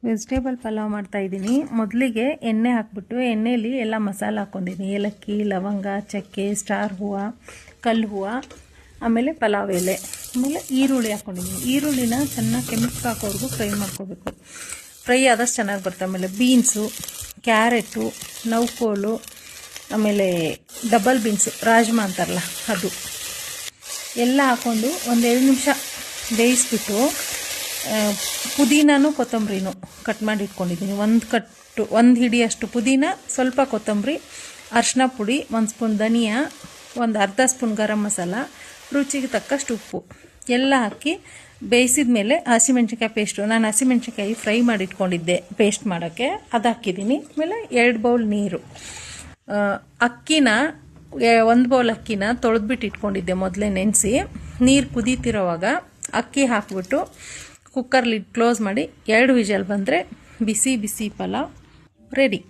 Vegetable pulao ಮಾಡ್ತಾಯಿದ್ದೀನಿ. ಮೊದಲಿಗೆ ಎಣ್ಣೆ ಹಾಕ್ಬಿಟ್ಟು ಎಣ್ಣೆಯಲ್ಲಿ ಎಲ್ಲ ಮಸಾಲ ಹಾಕ್ಕೊಂಡಿದ್ದೀನಿ. ಏಲಕ್ಕಿ, ಲವಂಗ, ಚಕ್ಕೆ, ಸ್ಟಾರ್ ಹೂವು, ಕಲ್ಲು ಹೂವು, ಆಮೇಲೆ ಪಲಾವ್ ಎಲೆ, ಆಮೇಲೆ ಈರುಳ್ಳಿ ಹಾಕ್ಕೊಂಡಿದ್ದೀನಿ. ಈರುಳ್ಳಿನ ಚೆನ್ನಾಗಿ ಕೆಂಪು ಹಾಕೋವರೆಗೂ ಫ್ರೈ ಮಾಡ್ಕೋಬೇಕು. ಫ್ರೈ ಆದಷ್ಟು ಚೆನ್ನಾಗಿ ಬರುತ್ತೆ. ಆಮೇಲೆ ಬೀನ್ಸು, ಕ್ಯಾರೆಟು, ನೌಕೋಲು, ಆಮೇಲೆ ಡಬಲ್ ಬೀನ್ಸು, ರಾಜ್ಮಾ ಅಂತಾರಲ್ಲ ಅದು ಎಲ್ಲ ಹಾಕ್ಕೊಂಡು ಒಂದು 2 ನಿಮಿಷ ಬೇಯಿಸ್ಬಿಟ್ಟು ಪುದೀನೂ ಕೊತ್ತಂಬರಿನೂ ಕಟ್ ಮಾಡಿ ಇಟ್ಕೊಂಡಿದ್ದೀನಿ. ಒಂದು ಹಿಡಿಯಷ್ಟು ಪುದೀನ, ಸ್ವಲ್ಪ ಕೊತ್ತಂಬರಿ, ಅರಿಶಿನ ಪುಡಿ, 1 ಸ್ಪೂನ್ ಧನಿಯಾ, ಒಂದು ಅರ್ಧ ಸ್ಪೂನ್ ಗರಂ ಮಸಾಲ, ರುಚಿಗೆ ತಕ್ಕಷ್ಟು ಉಪ್ಪು ಎಲ್ಲ ಹಾಕಿ ಬೇಯಿಸಿದ ಮೇಲೆ ಹಸಿಮೆಣ್ಸಿನ್ಕಾಯಿ ಪೇಸ್ಟು, ನಾನು ಹಸಿಮೆಣ್ಸಿನ್ಕಾಯಿ ಫ್ರೈ ಮಾಡಿ ಇಟ್ಕೊಂಡಿದ್ದೆ ಪೇಸ್ಟ್ ಮಾಡೋಕ್ಕೆ, ಅದು ಹಾಕಿದ್ದೀನಿ. ಆಮೇಲೆ 2 ಬೌಲ್ ನೀರು. ಅಕ್ಕಿನ 1 ಬೌಲ್ ಅಕ್ಕಿನ ತೊಳೆದ್ಬಿಟ್ಟು ಇಟ್ಕೊಂಡಿದ್ದೆ ಮೊದಲೇ ನೆನೆಸಿ. ನೀರು ಕುದೀತಿರೋವಾಗ ಅಕ್ಕಿ ಹಾಕ್ಬಿಟ್ಟು ಕುಕ್ಕರ್ ಲಿಡ್ ಕ್ಲೋಸ್ ಮಾಡಿ 2 ವಿಷಲ್ ಬಂದರೆ ಬಿಸಿ ಬಿಸಿ ಪಲಾವ್ ರೆಡಿ.